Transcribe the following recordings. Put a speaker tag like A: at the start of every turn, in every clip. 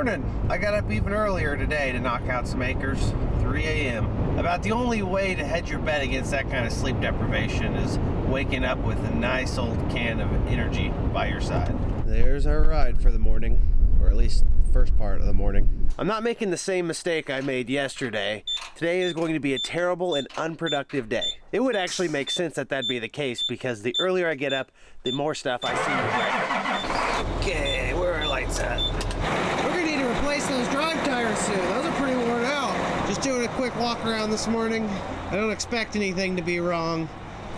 A: morning. I got up even earlier today to knock out some acres, 3 a.m. About the only way to hedge your bet against that kind of sleep deprivation is waking up with a nice old can of energy by your side. There's our ride for the morning, or at least the first part of the morning. I'm not making the same mistake I made yesterday. Today is going to be a terrible and unproductive day. It would actually make sense that that'd be the case because the earlier I get up, the more stuff I see. Okay, where are our lights at?
B: We're gonna need to replace those drive tires soon. Those are pretty worn out. Just doing a quick walk around this morning. I don't expect anything to be wrong.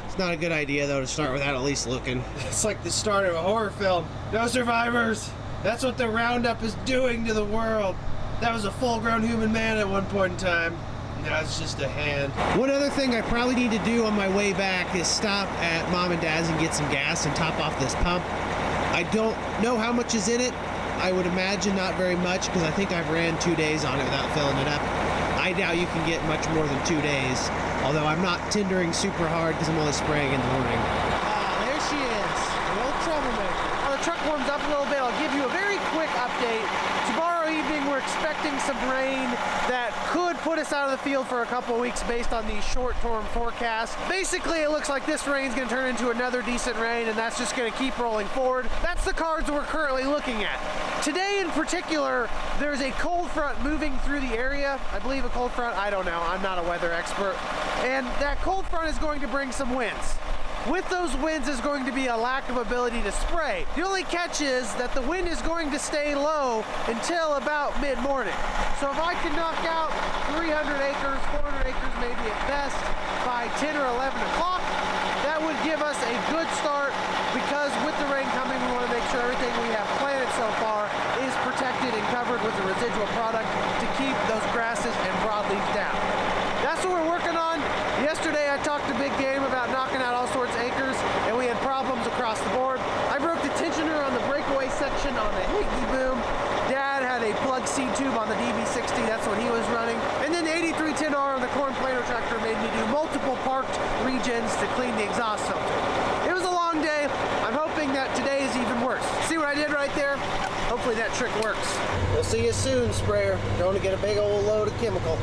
B: It's not a good idea though to start without at least looking.
A: It's like the start of a horror film. No survivors. That's what the Roundup is doing to the world. That was a full-grown human man at one point in time. Now it's just a hand.
B: One other thing I probably need to do on my way back is stop at Mom and Dad's and get some gas and top off this pump. I don't know how much is in it. I would imagine not very much because I think I've ran 2 days on it without filling it up. I doubt you can get much more than 2 days, although I'm not tendering super hard because I'm only spraying in the morning. Ah, there she is, the old troublemaker.
C: While the truck warms up a little bit, I'll give you a very quick update. Tomorrow evening, we're expecting some rain that could put us out of the field for a couple of weeks based on the short-term forecast. Basically, it looks like this rain's going to turn into another decent rain, and that's just going to keep rolling forward. That's the cards we're currently looking at. Today in particular, there's a cold front moving through the area. I believe a cold front, I don't know, I'm not a weather expert. And that cold front is going to bring some winds. With those winds is going to be a lack of ability to spray. The only catch is that the wind is going to stay low until about mid-morning. So if I can knock out 300 acres, 400 acres maybe at best by 10 or 11 o'clock, that would give us a good start because with the rain coming, we want to make sure everything we have planted so far is protected and covered with the residual product to keep those grasses and broadleaf down. That's what we're working on. Yesterday I talked to Big Game about knocking out all sorts of acres and we had problems across the board. I broke the tensioner on the breakaway section on the Higgy boom. Dad had a plug seed tube on the DB60, that's what he was running. And then the 8310R on the corn planter tractor made me do multiple parked regens to clean the exhaust filter. It was a long day. I'm hoping that today is even worse. See what I did right there? Hopefully that trick works.
A: We'll see you soon, sprayer. Going to get a big old load of chemical.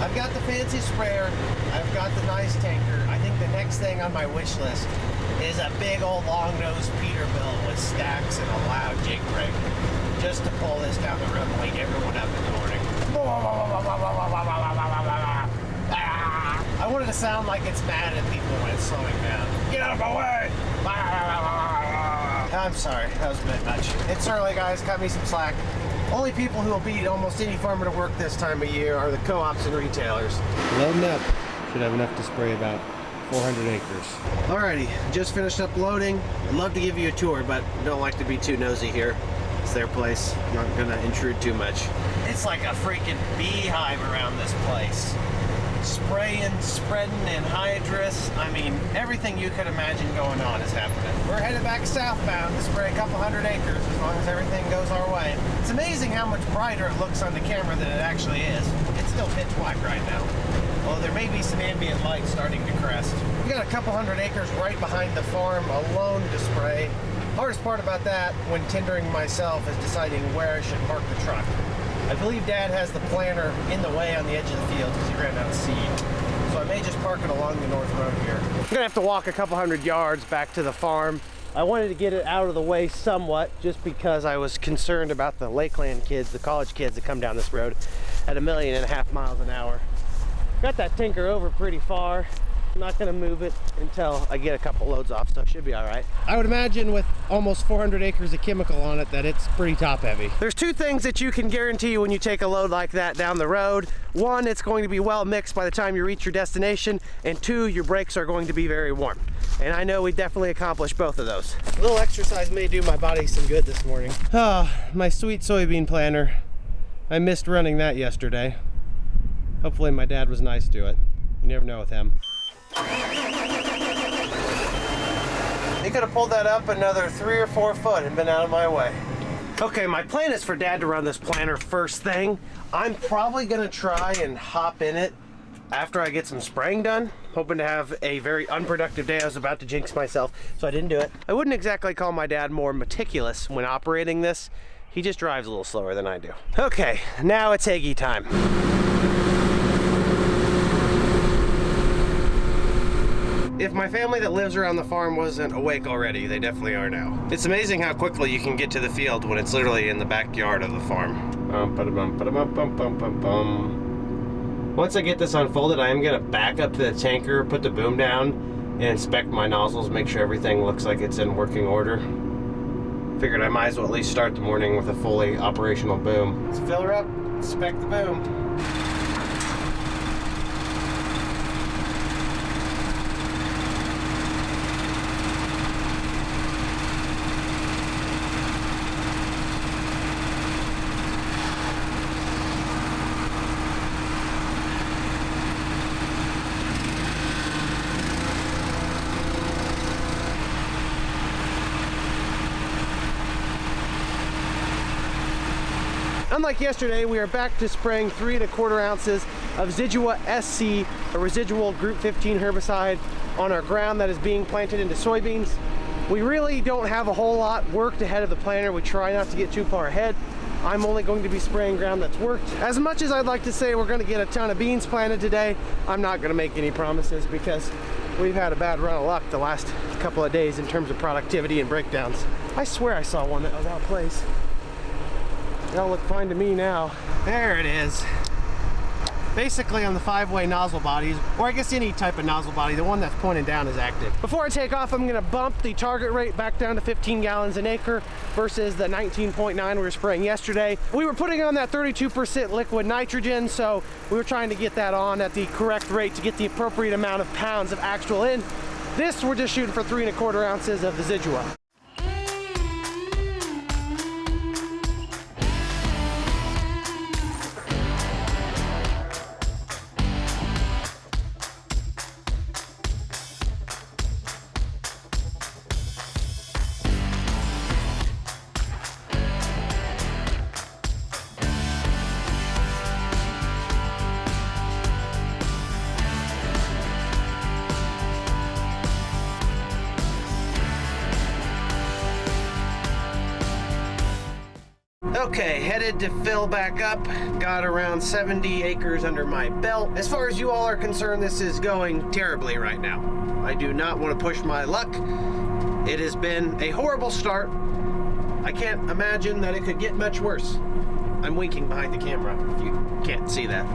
A: I've got the fancy sprayer. I've got the nice tanker. I think the next thing on my wish list is a big old long-nosed Peterbilt with stacks and a loud jig brake. Just to pull this down the road and wake everyone up in the morning. I wanted to sound like it's mad at people when it's slowing down. Get out of my way! I'm sorry, that was a bit much. It's early, guys. Cut me some slack. Only people who will beat almost any farmer to work this time of year are the co-ops and retailers.
B: Loading up. Should have enough to spray about 400 acres.
A: Alrighty, just finished up loading. I'd love to give you a tour, but don't like to be too nosy here. It's their place. I'm not gonna intrude too much. It's like a freaking beehive around this place. Spraying, spreading, anhydrous. I mean, everything you could imagine going on is happening. We're headed back southbound to spray a couple hundred acres as long as everything goes our way. It's amazing how much brighter it looks on the camera than it actually is. It's still pitch black right now. Well, there may be some ambient light starting to crest. We got a couple hundred acres right behind the farm alone to spray. Hardest part about that when tendering myself is deciding where I should park the truck. I believe Dad has the planter in the way on the edge of the field because he ran out of seed. So I may just park it along the north road here. I'm gonna have to walk a couple hundred yards back to the farm. I wanted to get it out of the way somewhat just because I was concerned about the Lakeland kids, the college kids that come down this road at 1.5 million miles an hour. Got that tinker over pretty far. I'm not gonna move it until I get a couple loads off, so it should be all right.
B: I would imagine with almost 400 acres of chemical on it that it's pretty top heavy.
A: There's two things that you can guarantee when you take a load like that down the road. One, it's going to be well mixed by the time you reach your destination, and two, your brakes are going to be very warm. And I know we definitely accomplished both of those.
B: A little exercise may do my body some good this morning.
A: Oh, my sweet soybean planter. I missed running that yesterday. Hopefully my dad was nice to it. You never know with him. He could have pulled that up another 3 or 4 foot and been out of my way. Okay, my plan is for Dad to run this planter first thing. I'm probably gonna try and hop in it after I get some spraying done. Hoping to have a very unproductive day. I was about to jinx myself, so I didn't do it. I wouldn't exactly call my dad more meticulous when operating this. He just drives a little slower than I do. Okay, now it's eggy time. If my family that lives around the farm wasn't awake already, they definitely are now. It's amazing how quickly you can get to the field when it's literally in the backyard of the farm. Once I get this unfolded, I am gonna back up to the tanker, put the boom down, and inspect my nozzles, make sure everything looks like it's in working order. Figured I might as well at least start the morning with a fully operational boom. Let's fill her up, inspect the boom.
C: Unlike yesterday, we are back to spraying 3 1/4 ounces of Zidua SC, a residual Group 15 herbicide, on our ground that is being planted into soybeans. We really don't have a whole lot worked ahead of the planter. We try not to get too far ahead. I'm only going to be spraying ground that's worked. As much as I'd like to say we're going to get a ton of beans planted today, I'm not going to make any promises because we've had a bad run of luck the last couple of days in terms of productivity and breakdowns. I swear I saw one that was out of place. It'll look fine to me now.
A: There it is.
C: Basically on the 5-way nozzle bodies, or I guess any type of nozzle body, the one that's pointing down is active. Before I take off, I'm gonna bump the target rate back down to 15 gallons an acre versus the 19.9 we were spraying yesterday. We were putting on that 32% liquid nitrogen, so we were trying to get that on at the correct rate to get the appropriate amount of pounds of actual in. This, we're just shooting for 3 1/4 ounces of the Zidua.
A: Okay, headed to fill back up. Got around 70 acres under my belt. As far as you all are concerned, this is going terribly right now. I do not want to push my luck. It has been a horrible start. I can't imagine that it could get much worse. I'm winking behind the camera if you can't see that.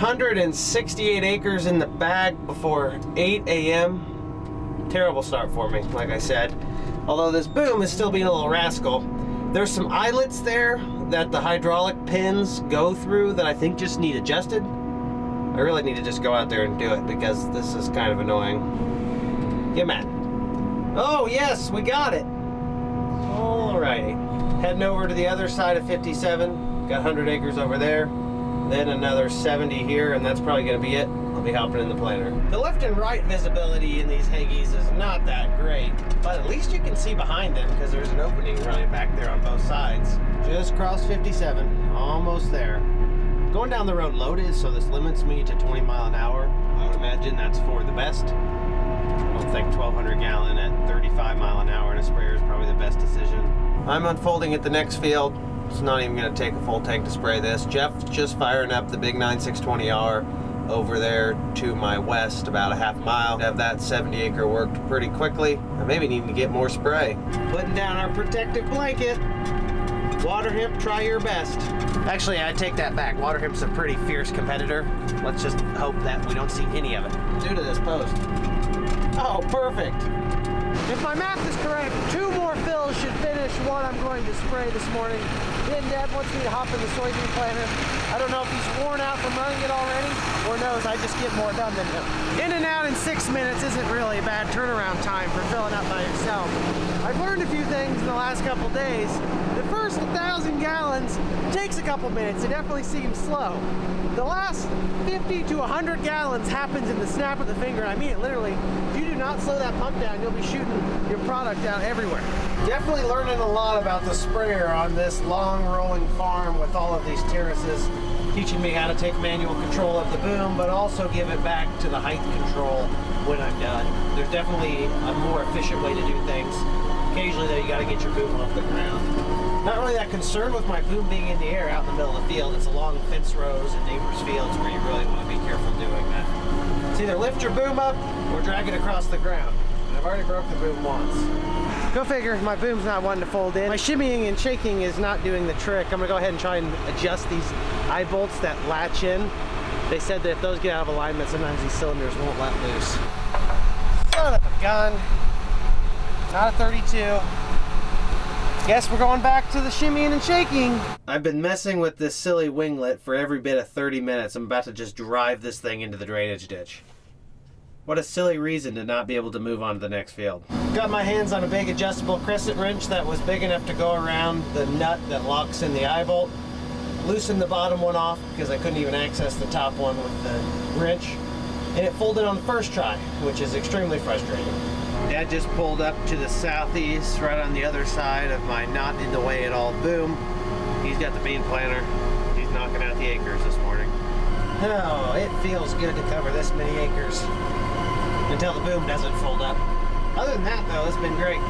A: $168 acres in the bag before 8 a.m. Terrible start for me, like I said. Although this boom is still being a little rascal. There's some eyelets there that the hydraulic pins go through that I think just need adjusted. I really need to just go out there and do it because this is kind of annoying. Yeah, Matt. Oh, yes, we got it. Alrighty. Heading over to the other side of 57. Got 100 acres over there. Then another 70 here, and that's probably going to be it. I'll be hopping in the planter. The left and right visibility in these Haggies is not that great, but at least you can see behind them because there's an opening running back there on both sides. Just crossed 57, almost there. Going down the road loaded, so this limits me to 20 mile an hour. I would imagine that's for the best. I don't think 1,200 gallon at 35 mile an hour in a sprayer is probably the best decision. I'm unfolding at the next field. It's not even going to take a full tank to spray this. Jeff's just firing up the big 9620R over there to my west, about a half mile. Have that 70 acre worked pretty quickly. I maybe need to get more spray. Putting down our protective blanket. Water hemp, try your best. Actually, I take that back. Water hemp's a pretty fierce competitor. Let's just hope that we don't see any of it due to this post. Oh, perfect.
C: If my math is correct, 2 more fills should finish what I'm going to spray this morning. Then Dad wants me to hop in the soybean planter. I don't know if he's worn out from running it already or knows I just get more done than him. In and out in 6 minutes isn't really a bad turnaround time for filling up by yourself. I've learned a few things in the last couple days. The first 1,000 gallons takes a couple minutes. It definitely seems slow. The last 50 to 100 gallons happens in the snap of the finger. I mean it literally. If you do not slow that pump down, you'll be shooting your product out everywhere. Definitely learning a lot about the sprayer on this long rolling farm with all of these terraces, teaching me how to take manual control of the boom, but also give it back to the height control when I'm done. There's definitely a more efficient way to do things. Occasionally though, you gotta get your boom off the ground. Not really that concerned with my boom being in the air out in the middle of the field. It's along fence rows and neighbors' fields where you really want to be careful doing that. It's either lift your boom up or drag it across the ground. I've already broke the boom once. Go figure, my boom's not one to fold in. My shimmying and shaking is not doing the trick. I'm gonna go ahead and try and adjust these eye bolts that latch in. They said that if those get out of alignment, sometimes these cylinders won't let loose. Son of a gun. Not a 32. Guess we're going back to the shimmying and shaking. I've been messing with this silly winglet for every bit of 30 minutes. I'm about to just drive this thing into the drainage ditch. What a silly reason to not be able to move on to the next field. Got my hands on a big adjustable crescent wrench that was big enough to go around the nut that locks in the eye bolt. Loosened the bottom one off because I couldn't even access the top one with the wrench. And it folded on the first try, which is extremely frustrating. Dad just pulled up to the southeast, right on the other side of my not in the way at all boom. He's got the bean planter. He's knocking out the acres this morning. Oh, it feels good to cover this many acres until the boom doesn't fold up. Other than that though, it's been great.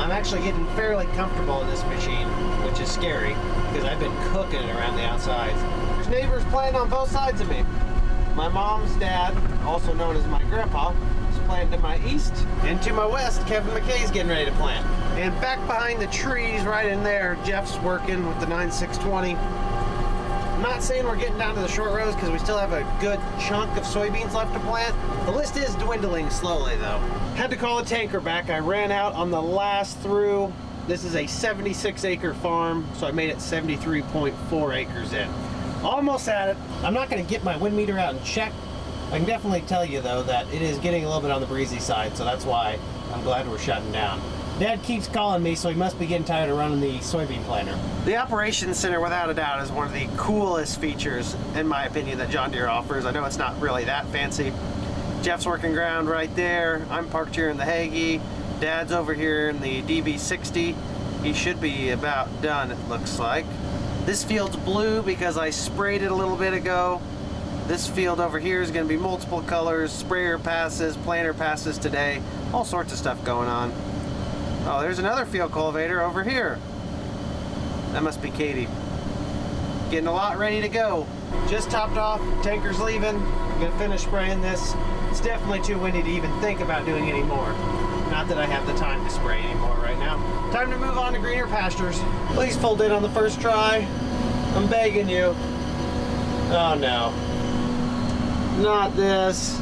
C: I'm actually getting fairly comfortable in this machine, which is scary because I've been cooking it around the outsides. There's neighbors planting on both sides of me. My mom's dad, also known as my grandpa, is planting to my east, and to my west, Kevin McKay's getting ready to plant. And back behind the trees right in there, Jeff's working with the 9620. I'm not saying we're getting down to the short rows because we still have a good chunk of soybeans left to plant. The list is dwindling slowly though. Had to call a tanker back. I ran out on the last through. This is a 76 acre farm, so I made it 73.4 acres in. Almost at it. I'm not going to get my wind meter out and check. I can definitely tell you though that it is getting a little bit on the breezy side, so that's why I'm glad we're shutting down. Dad keeps calling me, so he must be getting tired of running the soybean planter. The operations center, without a doubt, is one of the coolest features, in my opinion, that John Deere offers. I know it's not really that fancy. Jeff's working ground right there. I'm parked here in the Haggie. Dad's over here in the DB60. He should be about done, it looks like. This field's blue because I sprayed it a little bit ago. This field over here is going to be multiple colors. Sprayer passes, planter passes today. All sorts of stuff going on. Oh, there's another field cultivator over here. That must be Katie. Getting a lot ready to go. Just topped off, tanker's leaving. I'm gonna finish spraying this. It's definitely too windy to even think about doing any more. Not that I have the time to spray anymore right now. Time to move on to greener pastures. Please fold in on the first try. I'm begging you. Oh no. Not this.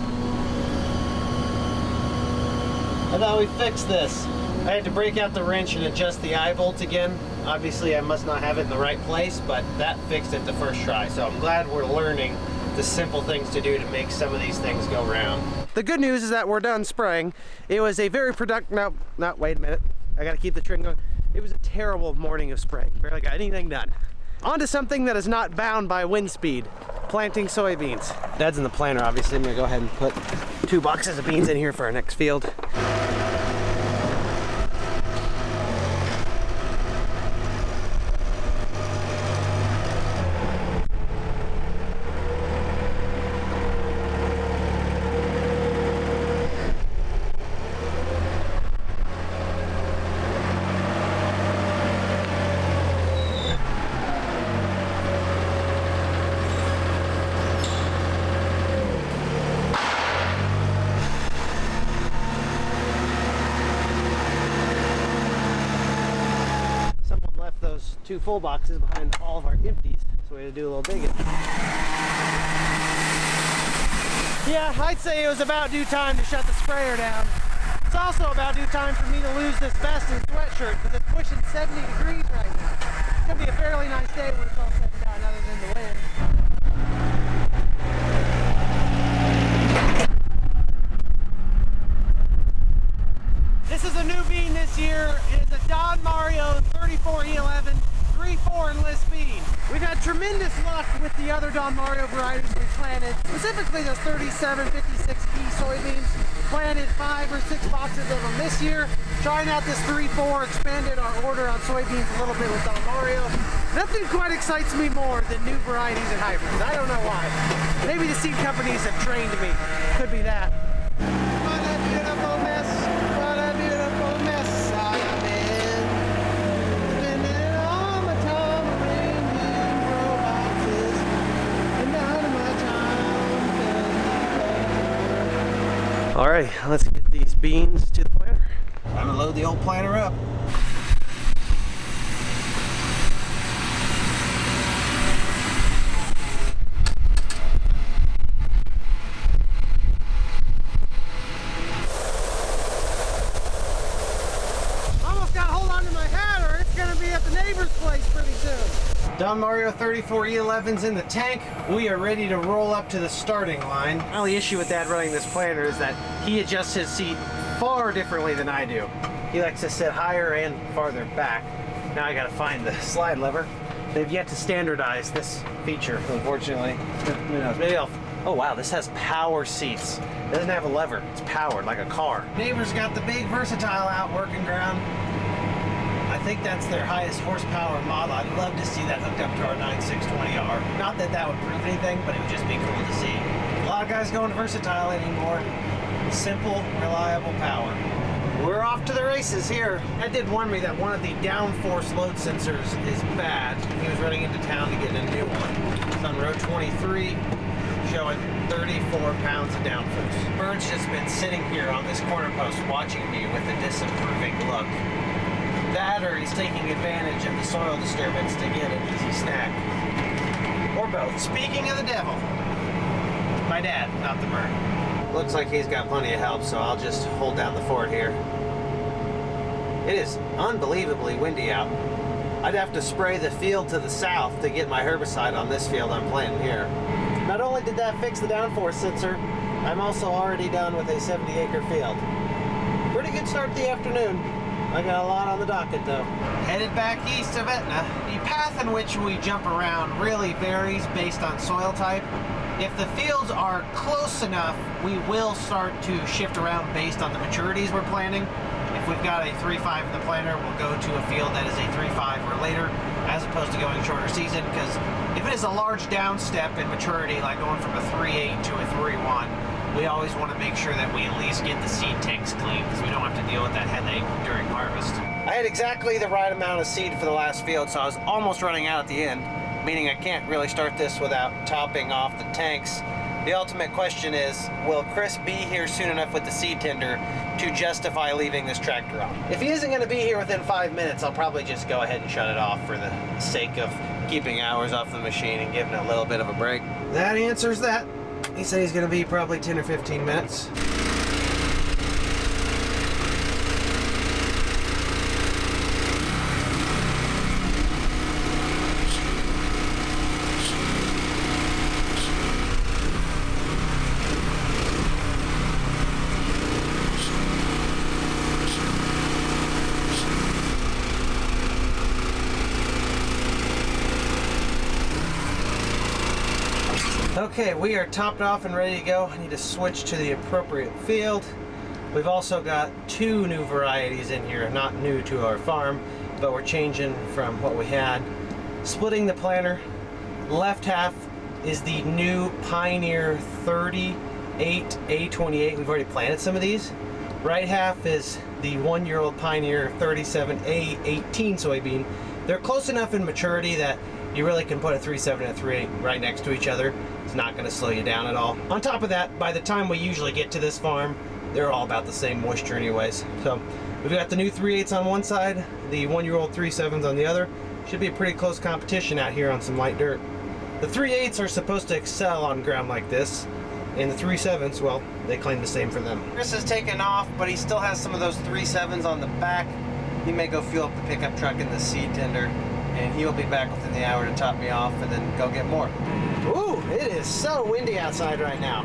C: I thought we fixed this. I had to break out the wrench and adjust the eye bolt again. Obviously I must not have it in the right place, but that fixed it the first try. So I'm glad we're learning
A: the simple things to do to make some of these things go round.
C: The good news is that we're done spraying. It was a very productive, no, wait a minute. I gotta keep the train going. It was a terrible morning of spraying. Barely got anything done. On to something that is not bound by wind speed. Planting soybeans. Dad's in the planter, obviously. I'm gonna go ahead and put 2 boxes of beans in here for our next field. Those 2 full boxes behind all of our empties, so we had to do a little digging. Yeah, I'd say it was about due time to shut the sprayer down. It's also about due time for me to lose this vest and sweatshirt because it's pushing 70 degrees right now. It's gonna be a fairly nice day when it's all said and done, other than the wind. This is a new bean this year. It is a Don Mario 34E11 3-4 enlist bean. We've had tremendous luck with the other Don Mario varieties we planted, specifically those 3756E soybeans. Planted 5 or 6 boxes of them this year. Trying out this 3-4, expanded our order on soybeans a little bit with Don Mario. Nothing quite excites me more than new varieties and hybrids. I don't know why. Maybe the seed companies have trained me. Could be that. What a beautiful mess. What a beautiful mess I am in. Spending all my time arranging grow boxes and out of my time. All right, let's get these beans to the planter.
A: I'm gonna load the old planter up. Don Mario 34E11's in the tank. We are ready to roll up to the starting line.
C: My only issue with Dad running this planter is that he adjusts his seat far differently than I do. He likes to sit higher and farther back. Now I gotta find the slide lever. They've yet to standardize this feature, unfortunately. Who knows? Maybe I'll... Oh wow, this has power seats. It doesn't have a lever. It's powered like a car.
A: Neighbor's got the big Versatile out working ground. I think that's their highest horsepower model. I'd love to see that hooked up to our 9620R. Not that that would prove anything, but it would just be cool to see. A lot of guys going Versatile anymore. Simple, reliable power. We're off to the races here. That did warn me that one of the downforce load sensors is bad. He was running into town to get a new one. It's on row 23, showing 34 pounds of downforce. Bird's just been sitting here on this corner post watching me with a disapproving look. That or he's taking advantage of the soil disturbance to get an easy snack. Or both. Speaking of the devil, my dad, not the bird. Looks like he's got plenty of help, so I'll just hold down the fort here. It is unbelievably windy out. I'd have to spray the field to the south to get my herbicide on this field I'm planting here. Not only did that fix the downforce sensor, I'm also already done with a 70-acre field. Pretty good start to the afternoon. I got a lot on the docket though. Headed back east of Etna. The path in which we jump around really varies based on soil type. If the fields are close enough, we will start to shift around based on the maturities we're planting. If we've got a 3.5 in the planter, we'll go to a field that is a 3.5 or later, as opposed to going shorter season, because if it is a large down step in maturity, like going from a 3.8 to a 3.1, we always want to make sure that we at least get the seed tanks clean, because we don't have to deal with that headache during harvest. I had exactly the right amount of seed for the last field, so I was almost running out at the end, meaning I can't really start this without topping off the tanks. The ultimate question is, will Chris be here soon enough with the seed tender to justify leaving this tractor on? If he isn't going to be here within 5 minutes, I'll probably just go ahead and shut it off for the sake of keeping hours off the machine and giving it a little bit of a break. That answers that. He said he's going to be probably 10 or 15 minutes. Okay, we are topped off and ready to go. I need to switch to the appropriate field. We've also got 2 new varieties in here, not new to our farm, but we're changing from what we had. Splitting the planter. Left half is the new Pioneer 38A28. We've already planted some of these. Right half is the 1-year-old Pioneer 37A18 soybean. They're close enough in maturity that you really can put a 37 and a 38 right next to each other. It's not going to slow you down at all. On top of that, by the time we usually get to this farm, they're all about the same moisture anyways. So we've got the new 3/8s on one side, the 1-year-old 3/7s on the other. Should be a pretty close competition out here on some light dirt. The 3/8s are supposed to excel on ground like this, and the 3/7s, well, they claim the same for them. Chris is taking off, but he still has some of those 3/7s on the back. He may go fuel up the pickup truck in the seed tender, and he'll be back within the hour to top me off and then go get more. Ooh, it is so windy outside right now.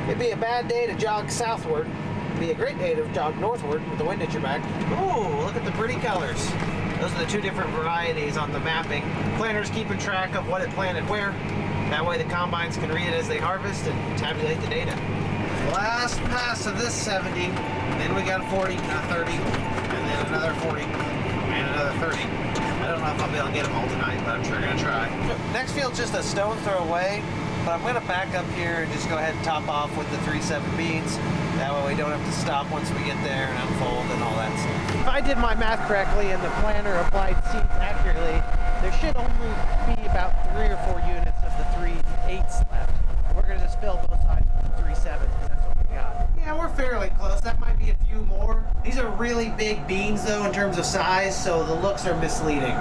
A: It'd be a bad day to jog southward. It'd be a great day to jog northward with the wind at your back. Ooh, look at the pretty colors. Those are the 2 different varieties on the mapping. Planter's keeping track of what it planted where. That way the combines can read it as they harvest and tabulate the data. Last pass of this 70, then we got a 40 and a 30, and then another 40 and another 30. I don't know if I'll be able to get them all tonight, but I'm sure gonna try. Next field's just a stone throw away, but I'm gonna back up here and just go ahead and top off with the 3/7 beans. That way we don't have to stop once we get there and unfold and all that stuff.
C: If I did my math correctly and the planter applied seeds accurately, there should only be about 3 or 4 units of the 3/8s left. We're going to just fill both sides with the 3/7s because that's what we got.
A: Yeah, we're fairly close. That might be a few more. These are really big beans though in terms of size, so the looks are misleading.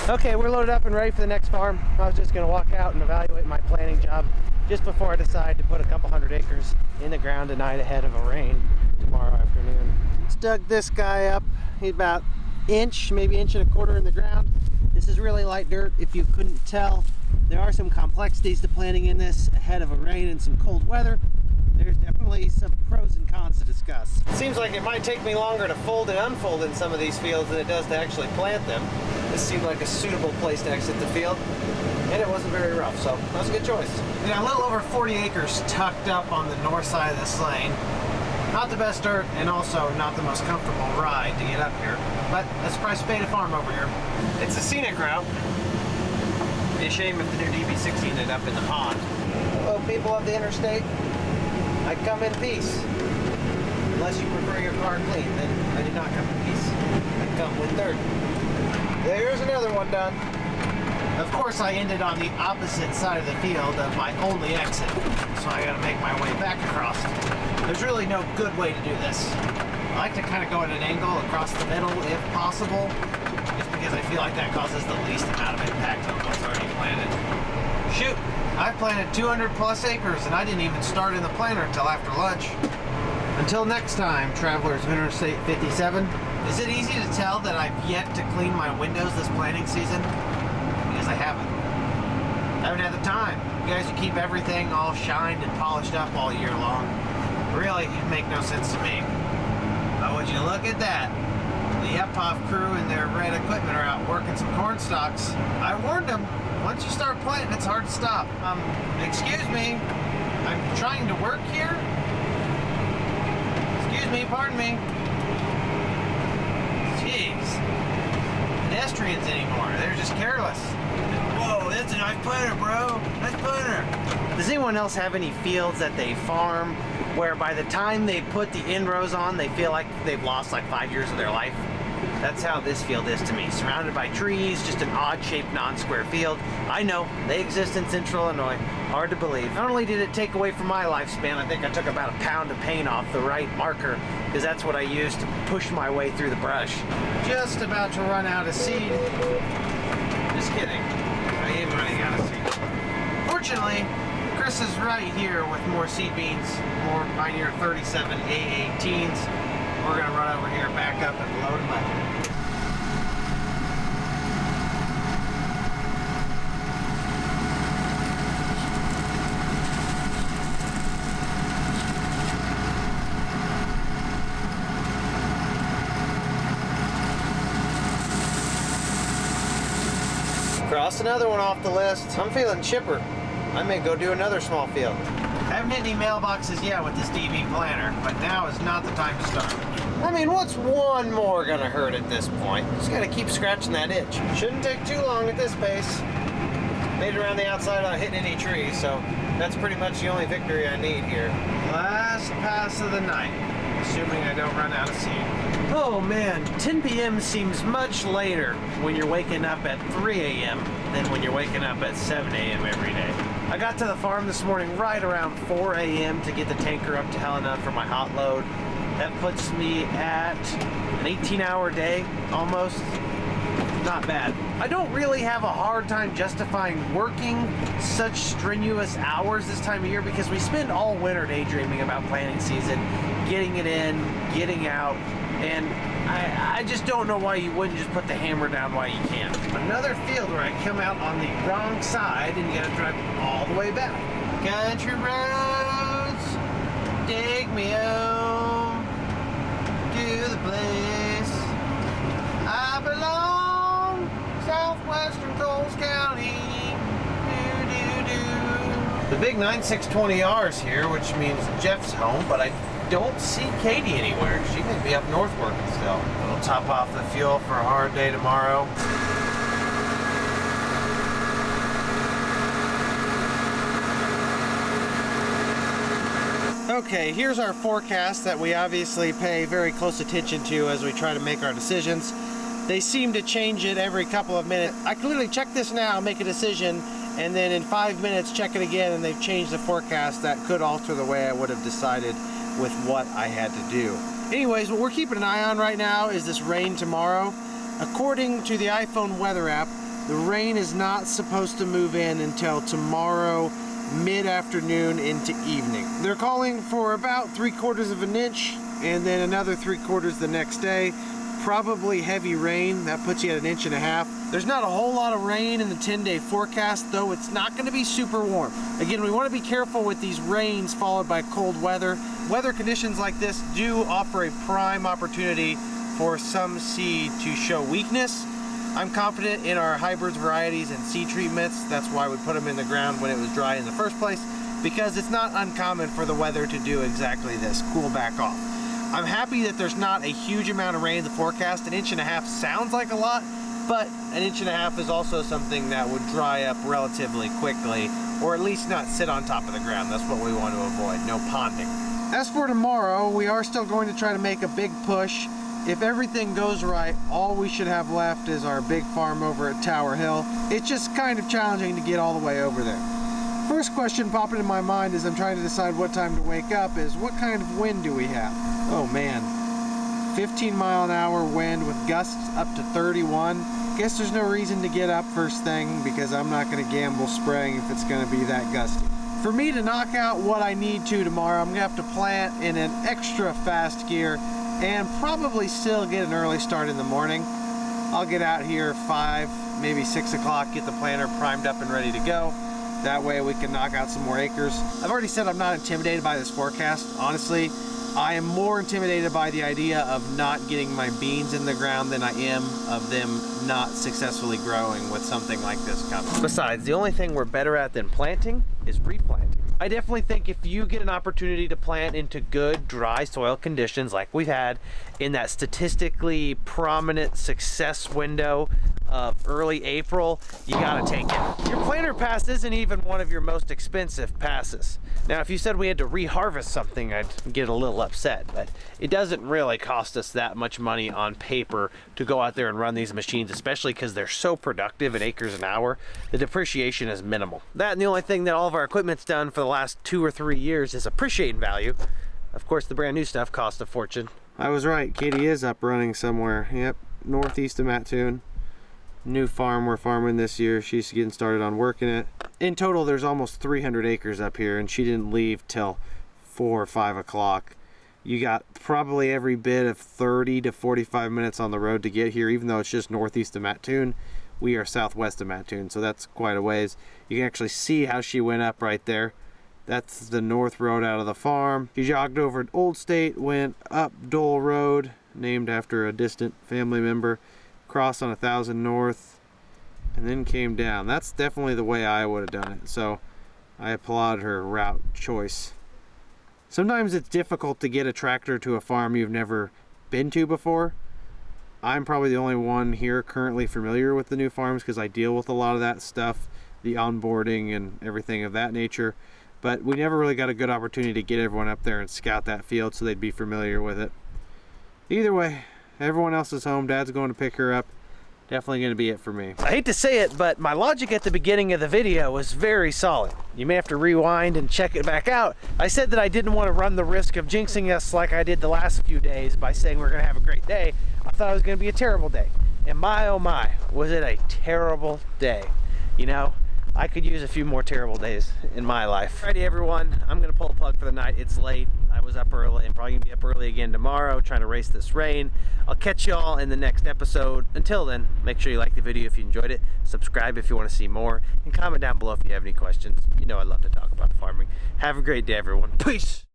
C: Okay, we're loaded up and ready for the next farm. I was just going to walk out and evaluate my planting job just before I decide to put a couple 100 acres in the ground tonight ahead of a rain tomorrow afternoon. Just dug this guy up. He's about inch, maybe 1.25 inches in the ground. This is really light dirt. If you couldn't tell, there are some complexities to planting in this ahead of a rain and some cold weather. There's definitely some pros and cons to discuss. It seems like it might take me longer to fold and unfold in some of these fields than it does to actually plant them. This seemed like a suitable place to exit the field, and it wasn't very rough, so that was a good choice. We got a little over 40 acres tucked up on the north side of this lane. Not the best dirt, and also not the most comfortable ride to get up here, but that's the price of paying a farm over here. It's a scenic route. It'd be a shame if the new DB60 ended up in the pond. Hello, people of the interstate. I come in peace. Unless you prefer your car clean, then I do not come in peace. I come with dirt. There's another one done. Of course, I ended on the opposite side of the field of my only exit, so I gotta make my way back across. There's really no good way to do this. I like to kind of go at an angle across the middle if possible, just because I feel like that causes the least amount of impact on what's already planted. Shoot, I've planted 200 plus acres and I didn't even start in the planter until after lunch. Until next time, travelers of Interstate 57, is it easy to tell that I've yet to clean my windows this planting season? Because I haven't. I haven't had the time. You guys who keep everything all shined and polished up all year long really make no sense to me. But would you look at that? The Epov crew and their red equipment are out working some corn stalks. I warned them, once you start planting, it's hard to stop. Excuse me, I'm trying to work here? Excuse me, pardon me. Jeez. Pedestrians anymore, they're just careless. Whoa, that's a nice planter, bro. Nice planter. Does anyone else have any fields that they farm where by the time they put the end rows on, they feel like they've lost like 5 years of their life? That's how this field is to me. Surrounded by trees, just an odd-shaped non-square field. I know, they exist in Central Illinois. Hard to believe. Not only did it take away from my lifespan, I think I took about a pound of paint off the right marker, because that's what I used to push my way through the brush. Just about to run out of seed. Just kidding. I am running out of seed. Fortunately, Chris is right here with more seed beans, more Pioneer 37 A18s. We're gonna run over here, back up, and load them up.
A: Cross another one off the list. I'm feeling chipper. I may go do another small field. I haven't hit any mailboxes yet with this DV planter, but now is not the time to start. I mean, what's one more gonna hurt at this point? Just gotta keep scratching that itch. Shouldn't take too long at this pace. Made it around the outside without hitting any trees, so that's pretty much the only victory I need here. Last pass of the night, assuming I don't run out of seed. Oh man, 10 p.m. seems much later when you're waking up at 3 a.m. than when you're waking up at 7 a.m. every day. I got to the farm this morning right around 4 a.m. to get the tanker up to hell enough for my hot load. That puts me at an 18-hour day, almost. Not bad. I don't really have a hard time justifying working such strenuous hours this time of year because we spend all winter daydreaming about planting season, getting it in, getting out, and I just don't know why you wouldn't just put the hammer down while you can. Another field where I come out on the wrong side and you gotta drive all the way back. Country roads, take me home to the place I belong, southwestern Coles County. The big 9620R's here, which means Jeff's home, but I don't see Katie anywhere. She may be up north working still. We'll top off the fuel for a hard day tomorrow. Okay, here's our forecast that we obviously pay very close attention to as we try to make our decisions. They seem to change it every couple of minutes. I can literally check this now, make a decision, and then in 5 minutes check it again, and they've changed the forecast. That could alter the way I would have decided with what I had to do. Anyways, what we're keeping an eye on right now is this rain tomorrow. According to the iPhone weather app, the rain is not supposed to move in until tomorrow mid-afternoon into evening. They're calling for about 3/4 of an inch and then another 3/4 the next day. Probably heavy rain. That puts you at 1.5 inches. There's not a whole lot of rain in the 10-day forecast, though it's not going to be super warm. Again, we want to be careful with these rains followed by cold weather. Weather conditions like this do offer a prime opportunity for some seed to show weakness. I'm confident in our hybrids, varieties, and seed treatments. That's why we put them in the ground when it was dry in the first place, because it's not uncommon for the weather to do exactly this, cool back off. I'm happy that there's not a huge amount of rain in the forecast. 1.5 inches sounds like a lot, but 1.5 inches is also something that would dry up relatively quickly, or at least not sit on top of the ground. That's what we want to avoid, no ponding. As for tomorrow, we are still going to try to make a big push. If everything goes right, all we should have left is our big farm over at Tower Hill. It's just kind of challenging to get all the way over there. First question popping in my mind as I'm trying to decide what time to wake up is, what kind of wind do we have? Oh man, 15-mile-an-hour wind with gusts up to 31. Guess there's no reason to get up first thing because I'm not going to gamble spraying if it's going to be that gusty. For me to knock out what I need to tomorrow, I'm going to have to plant in an extra fast gear and probably still get an early start in the morning. I'll get out here 5, maybe 6 o'clock, get the planter primed up and ready to go. That way we can knock out some more acres. I've already said I'm not intimidated by this forecast. Honestly, I am more intimidated by the idea of not getting my beans in the ground than I am of them not successfully growing with something like this coming. Besides, the only thing we're better at than planting is replanting. I definitely think if you get an opportunity to plant into good dry soil conditions like we've had in that statistically prominent success window of early April, you gotta take it. Your planter pass isn't even one of your most expensive passes. Now, if you said we had to reharvest something, I'd get a little upset, but it doesn't really cost us that much money on paper to go out there and run these machines, especially because they're so productive at acres an hour. The depreciation is minimal. That and the only thing that all of our equipment's done for the last 2 or 3 years is appreciate in value. Of course, the brand new stuff costs a fortune. I was right, Katie is up running somewhere. Yep, northeast of Mattoon. New farm we're farming this year. She's getting started on working it. In total, there's almost 300 acres up here, and she didn't leave till 4 or 5 o'clock. You got probably every bit of 30 to 45 minutes on the road to get here, even though it's just northeast of Mattoon. We are southwest of Mattoon, so that's quite a ways. You can actually see how she went up right there. That's the north road out of the farm. She jogged over Old State, went up Dole Road, named after a distant family member, crossed on 1000 North, and then came down. That's definitely the way I would have done it. So I applaud her route choice. Sometimes it's difficult to get a tractor to a farm you've never been to before. I'm probably the only one here currently familiar with the new farms because I deal with a lot of that stuff, the onboarding and everything of that nature. But we never really got a good opportunity to get everyone up there and scout that field so they'd be familiar with it. Either way, everyone else is home. Dad's going to pick her up. Definitely going to be it for me.
C: I hate to say it, but my logic at the beginning of the video was very solid. You may have to rewind and check it back out. I said that I didn't want to run the risk of jinxing us like I did the last few days by saying we're going to have a great day. I thought it was going to be a terrible day. And my oh my, was it a terrible day. You know, I could use a few more terrible days in my life. Alrighty everyone, I'm going to pull a plug for the night. It's late. I was up early and probably going to be up early again tomorrow trying to race this rain. I'll catch y'all in the next episode. Until then, make sure you like the video if you enjoyed it, subscribe if you want to see more, and comment down below if you have any questions. You know I love to talk about farming. Have a great day everyone. Peace!